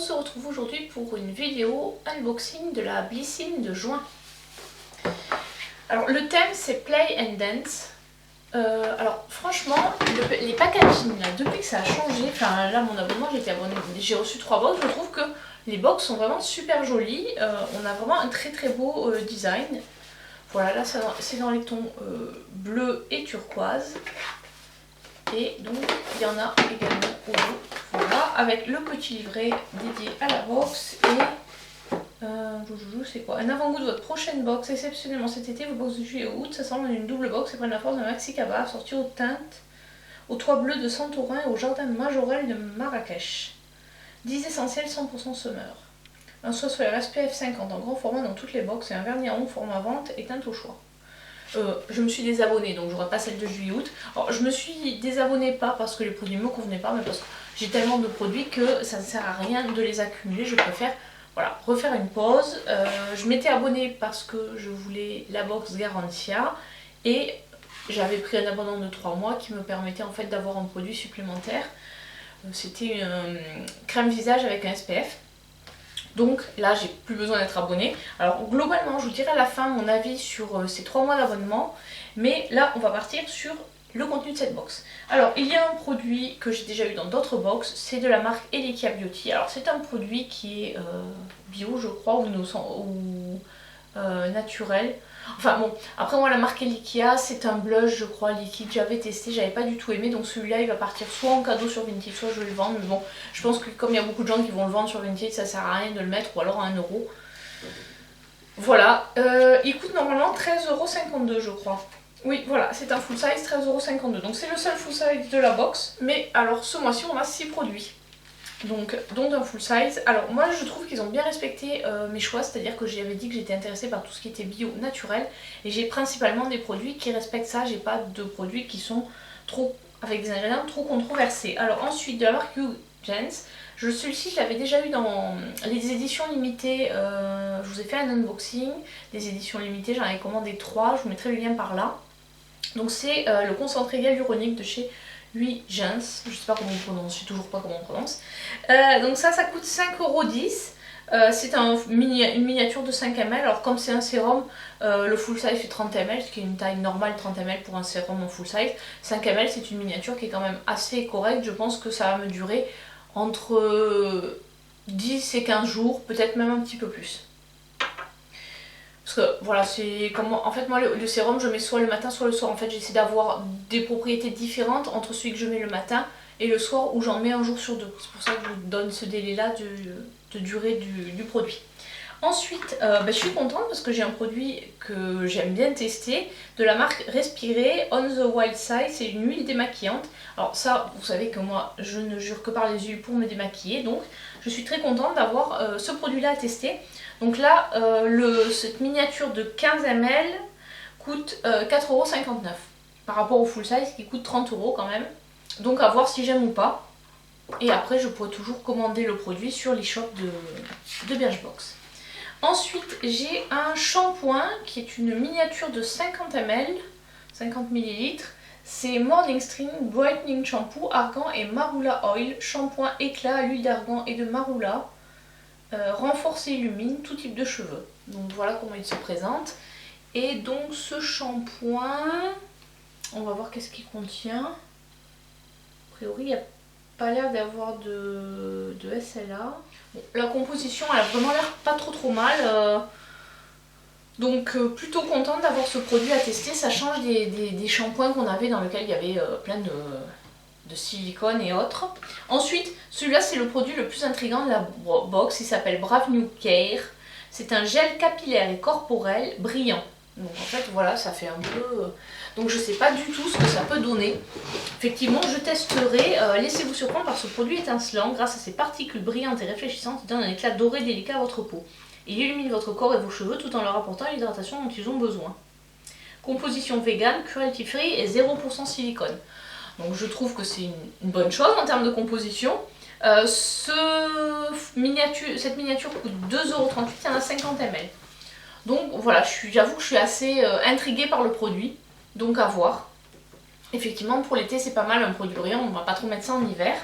se retrouve aujourd'hui pour une vidéo unboxing de la Blissim de juin. Alors le thème c'est Play and Dance. Alors franchement, les packaging là, depuis que ça a changé, enfin là mon abonnement j'étais abonnée, j'ai reçu 3 box, je trouve que les box sont vraiment super jolies, on a vraiment un très beau design. Voilà, là c'est dans les tons bleu et turquoise. Et donc il y en a également au bout, voilà, avec le petit livret dédié à la box et c'est quoi? Un avant-goût de votre prochaine box. Exceptionnellement cet été, vos box de juillet et août s'assemblent en une double box et prennent la force d'un maxi cabas sorti aux teintes, au toit bleu de Santorin et au jardin majorel de Marrakech. 10 essentiels 100% summer. Un soie solaire SPF 50 en grand format dans toutes les box et un vernis à ongles format vente et teinte au choix. Je me suis désabonnée, donc j'aurai pas celle de juillet-août. Alors je me suis désabonnée pas parce que les produits ne me convenaient pas, mais parce que j'ai tellement de produits que ça ne sert à rien de les accumuler. Je préfère voilà, refaire une pause. Je m'étais abonnée parce que je voulais la box Garantia et j'avais pris un abonnement de 3 mois qui me permettait en fait d'avoir un produit supplémentaire. C'était une crème visage avec un SPF. Donc là j'ai plus besoin d'être abonnée. Alors globalement je vous dirai à la fin mon avis sur ces 3 mois d'abonnement. Mais là on va partir sur le contenu de cette box. Alors il y a un produit que j'ai déjà eu dans d'autres box. C'est de la marque Elikia Beauty. Alors c'est un produit qui est bio je crois ou naturel. Enfin bon, après moi la marque Elikia c'est un blush je crois liquide, j'avais testé, j'avais pas du tout aimé, donc celui-là il va partir soit en cadeau sur Vinted, soit je vais le vendre, mais bon je pense que comme il y a beaucoup de gens qui vont le vendre sur Vinted, ça sert à rien de le mettre, ou alors à 1 €. Voilà, il coûte normalement 13,52 € je crois. Oui voilà, c'est un full size, 13,52 €, donc c'est le seul full size de la box, mais alors ce mois-ci on a 6 produits. Donc un full size. Alors moi je trouve qu'ils ont bien respecté mes choix, c'est-à-dire que j'avais dit que j'étais intéressée par tout ce qui était bio, naturel, et j'ai principalement des produits qui respectent ça, j'ai pas de produits qui sont trop avec des ingrédients trop controversés. Alors ensuite de la marque Hugh James, celui-ci je l'avais déjà eu dans les éditions limitées, je vous ai fait un unboxing des éditions limitées, j'en avais commandé 3, je vous mettrai le lien par là. Donc c'est le concentré hyaluronique de chez Hugh James, je sais pas comment on prononce, je sais toujours pas comment on prononce. Donc ça coûte 5,10 €. C'est une miniature de 5 ml. Alors comme c'est un sérum, le full size fait 30 ml, ce qui est une taille normale 30 ml pour un sérum en full size. 5 ml c'est une miniature qui est quand même assez correcte, je pense que ça va me durer entre 10 et 15 jours, peut-être même un petit peu plus. Parce que voilà, c'est comme en fait moi le sérum je mets soit le matin soit le soir. En fait j'essaie d'avoir des propriétés différentes entre celui que je mets le matin et le soir où j'en mets un jour sur 2. C'est pour ça que je vous donne ce délai là de durée du produit. Ensuite je suis contente parce que j'ai un produit que j'aime bien tester de la marque Respirer On The Wild Side. C'est une huile démaquillante. Alors ça vous savez que moi je ne jure que par les huiles pour me démaquiller, donc je suis très contente d'avoir ce produit là à tester. Donc là cette miniature de 15 ml coûte 4,59 € par rapport au full size qui coûte 30 € quand même. Donc à voir si j'aime ou pas. Et après je pourrais toujours commander le produit sur l'e-shop de Birchbox. Ensuite j'ai un shampoing qui est une miniature de 50 ml, 50 ml. C'est Morning Stream Brightening Shampoo, argan et marula oil. Shampoing éclat à l'huile d'argan et de marula. Renforce et illumine tout type de cheveux. Donc voilà comment il se présente. Et donc ce shampoing, on va voir qu'est-ce qu'il contient. A priori il n'y a pas l'air d'avoir de SLA. Bon, la composition elle a vraiment l'air pas trop mal. Donc plutôt contente d'avoir ce produit à tester. Ça change des shampoings qu'on avait dans lesquels il y avait plein de silicone et autres. Ensuite, celui-là c'est le produit le plus intriguant de la box, il s'appelle Brave New Care. C'est un gel capillaire et corporel brillant. Donc en fait voilà, ça fait un peu... Donc je sais pas du tout ce que ça peut donner. Effectivement je testerai, laissez-vous surprendre par ce produit étincelant. Grâce à ses particules brillantes et réfléchissantes, il donne un éclat doré délicat à votre peau. Il illumine votre corps et vos cheveux tout en leur apportant l'hydratation dont ils ont besoin. Composition vegan, cruelty free et 0% silicone. Donc je trouve que c'est une bonne chose en termes de composition. Cette miniature coûte 2,38 €, il y en a 50 ml. Donc voilà, j'avoue que je suis assez intriguée par le produit, donc à voir. Effectivement, pour l'été, c'est pas mal un produit brillant, on va pas trop mettre ça en hiver.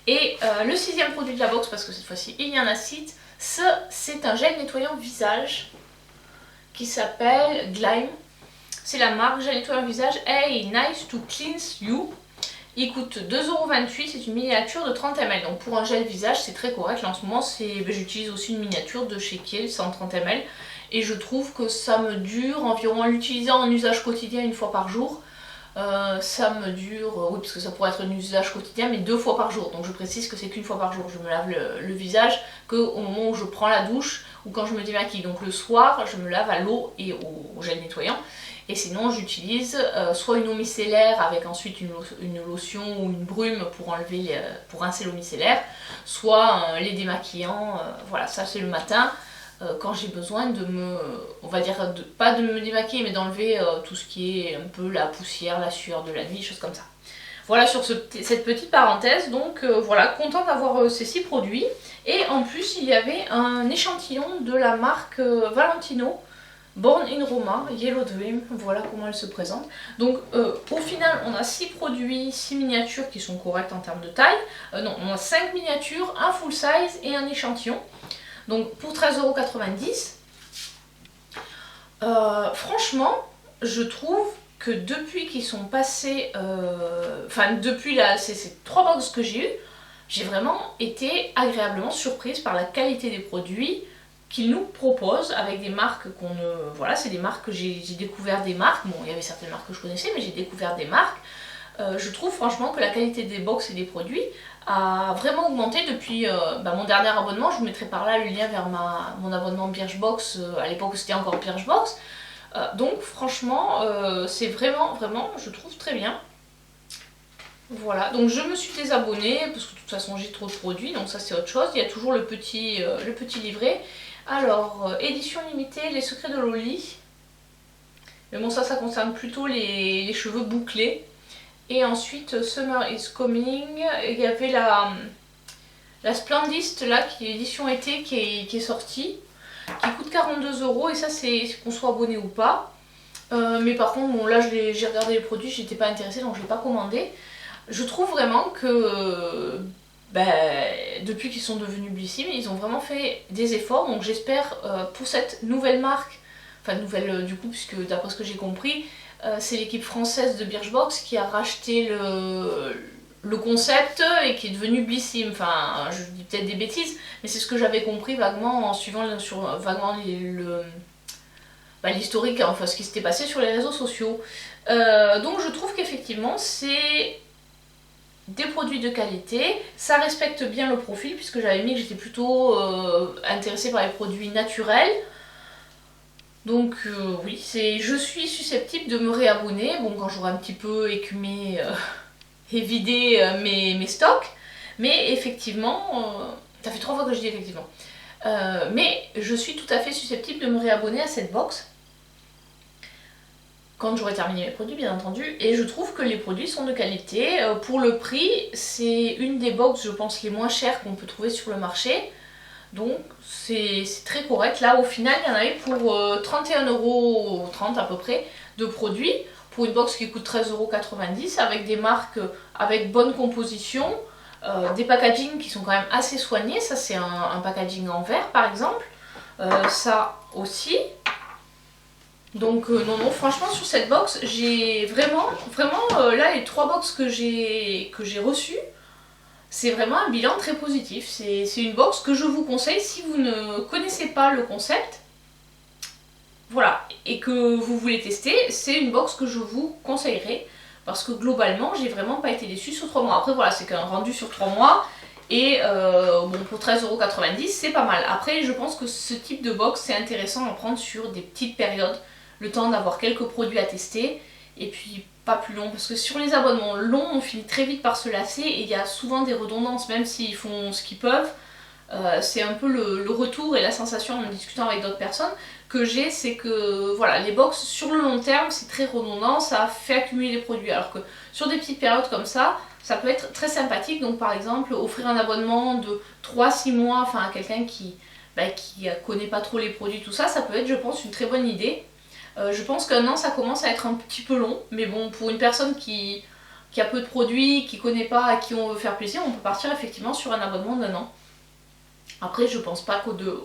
Et le 6e produit de la box, parce que cette fois-ci, il y en a 6, c'est un gel nettoyant visage qui s'appelle Glime. C'est la marque gel nettoyant visage Hey Nice to Cleanse You. Il coûte 2,28 €, c'est une miniature de 30 ml. Donc pour un gel visage, c'est très correct. Là en ce moment, j'utilise aussi une miniature de chez Kiehl, 130 ml. Et je trouve que ça me dure environ, en l'utilisant en usage quotidien une fois par jour. Ça me dure, oui parce que ça pourrait être un usage quotidien, mais 2 fois par jour. Donc je précise que c'est qu'une fois par jour. Je me lave le visage qu'au moment où je prends la douche ou quand je me démaquille. Donc le soir, je me lave à l'eau et au gel nettoyant. Et sinon j'utilise soit une eau micellaire avec ensuite une lotion ou une brume pour rincer l'eau micellaire, soit les démaquillants, voilà, ça c'est le matin quand j'ai besoin de on va dire, pas de me démaquiller mais d'enlever tout ce qui est un peu la poussière, la sueur de la nuit, choses comme ça. Voilà sur cette petite parenthèse, donc voilà, contente d'avoir ces 6 produits. Et en plus il y avait un échantillon de la marque Valentino, Born in Roma, Yellow Dream, voilà comment elle se présente. Donc au final on a 6 produits, 6 miniatures qui sont correctes en termes de taille. Non, on a 5 miniatures, un full size et un échantillon. Donc pour 13,90 €. Franchement, je trouve que depuis qu'ils sont passés, enfin depuis ces 3 box que j'ai eues, j'ai vraiment été agréablement surprise par la qualité des produits qu'ils nous proposent avec des marques voilà, c'est des marques que j'ai découvert des marques. Bon, il y avait certaines marques que je connaissais, mais j'ai découvert des marques. Je trouve franchement que la qualité des box et des produits a vraiment augmenté depuis mon dernier abonnement. Je vous mettrai par là le lien vers mon abonnement Birchbox, à l'époque où c'était encore Birchbox. Donc franchement, c'est vraiment, je trouve très bien. Voilà, donc je me suis désabonnée parce que de toute façon j'ai trop de produits, donc ça c'est autre chose. Il y a toujours le petit livret. Alors, édition limitée, les secrets de Loli. Mais bon, ça concerne plutôt les cheveux bouclés. Et ensuite, Summer is Coming. Il y avait la Splendist, là, qui est édition été, qui est sortie, qui coûte 42 €. Et ça, c'est qu'on soit abonné ou pas. Mais par contre, bon, là, j'ai regardé les produits, j'étais pas intéressée, donc je l'ai pas commandé. Je trouve vraiment que depuis qu'ils sont devenus Blissim, ils ont vraiment fait des efforts. Donc j'espère pour cette nouvelle marque, enfin nouvelle du coup, puisque d'après ce que j'ai compris, c'est l'équipe française de Birchbox qui a racheté le concept et qui est devenu Blissim. Enfin, je dis peut-être des bêtises, mais c'est ce que j'avais compris vaguement en suivant vaguement l'historique, enfin ce qui s'était passé sur les réseaux sociaux. Donc je trouve qu'effectivement c'est des produits de qualité, ça respecte bien le profil puisque j'avais mis que j'étais plutôt intéressée par les produits naturels. Donc oui, je suis susceptible de me réabonner, bon quand j'aurai un petit peu écumé et vidé mes stocks, mais effectivement, ça fait 3 fois que je dis effectivement, mais je suis tout à fait susceptible de me réabonner à cette box quand j'aurai terminé mes produits bien entendu, et je trouve que les produits sont de qualité. Pour le prix, c'est une des box je pense les moins chères qu'on peut trouver sur le marché, donc c'est très correct. Là au final il y en avait pour 31,30 € à peu près de produits, pour une box qui coûte 13,90 € avec des marques avec bonne composition, des packaging qui sont quand même assez soignés. Ça c'est un packaging en verre par exemple, ça aussi. Donc non, franchement sur cette box, j'ai vraiment, là les 3 box que j'ai reçues, c'est vraiment un bilan très positif. C'est une box que je vous conseille si vous ne connaissez pas le concept, voilà, et que vous voulez tester, c'est une box que je vous conseillerais, parce que globalement j'ai vraiment pas été déçue sur 3 mois. Après voilà, c'est qu'un rendu sur 3 mois, et bon pour 13,90 € c'est pas mal. Après je pense que ce type de box c'est intéressant à prendre sur des petites périodes, le temps d'avoir quelques produits à tester, et puis pas plus long, parce que sur les abonnements longs on finit très vite par se lasser et il y a souvent des redondances, même s'ils font ce qu'ils peuvent. C'est un peu le retour et la sensation en discutant avec d'autres personnes que j'ai, c'est que voilà, les box sur le long terme c'est très redondant, ça fait accumuler les produits, alors que sur des petites périodes comme ça peut être très sympathique. Donc par exemple offrir un abonnement de 3-6 mois enfin, à quelqu'un qui connaît pas trop les produits, tout ça, ça peut être je pense une très bonne idée. Je pense qu'un an ça commence à être un petit peu long, mais bon pour une personne qui qui a peu de produits, qui connaît pas, à qui on veut faire plaisir, on peut partir effectivement sur un abonnement d'1 an. Après, je pense pas qu'au de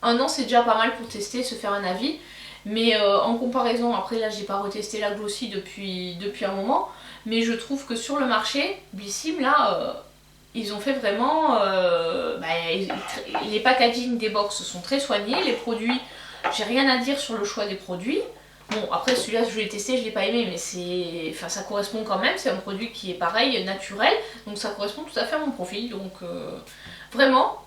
1 an c'est déjà pas mal pour tester, se faire un avis. Mais en comparaison, après là j'ai pas retesté la Glossy depuis un moment, mais je trouve que sur le marché, Blissim là, ils ont fait vraiment... les packaging des box sont très soignés, les produits, j'ai rien à dire sur le choix des produits. Bon, après celui-là je l'ai testé, je l'ai pas aimé, mais c'est, enfin, ça correspond quand même, c'est un produit qui est pareil, naturel, donc ça correspond tout à fait à mon profil, donc vraiment...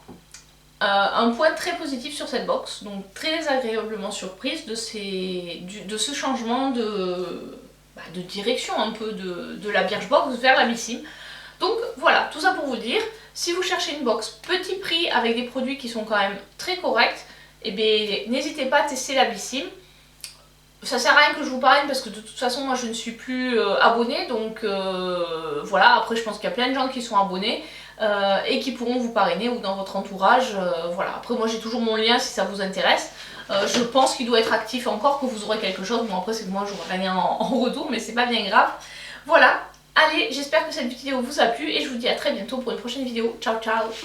un point très positif sur cette box, donc très agréablement surprise de ce changement de direction un peu de la Birchbox vers la Blissim. Donc voilà, tout ça pour vous dire, si vous cherchez une box petit prix avec des produits qui sont quand même très corrects, eh bien n'hésitez pas à tester la Blissim. Ça sert à rien que je vous parraine parce que de toute façon moi je ne suis plus abonnée, donc voilà, après je pense qu'il y a plein de gens qui sont abonnés et qui pourront vous parrainer ou dans votre entourage, voilà. Après moi j'ai toujours mon lien si ça vous intéresse, je pense qu'il doit être actif encore, que vous aurez quelque chose, bon après c'est que moi j'aurai rien en retour mais c'est pas bien grave. Voilà, allez, j'espère que cette vidéo vous a plu et je vous dis à très bientôt pour une prochaine vidéo, ciao ciao.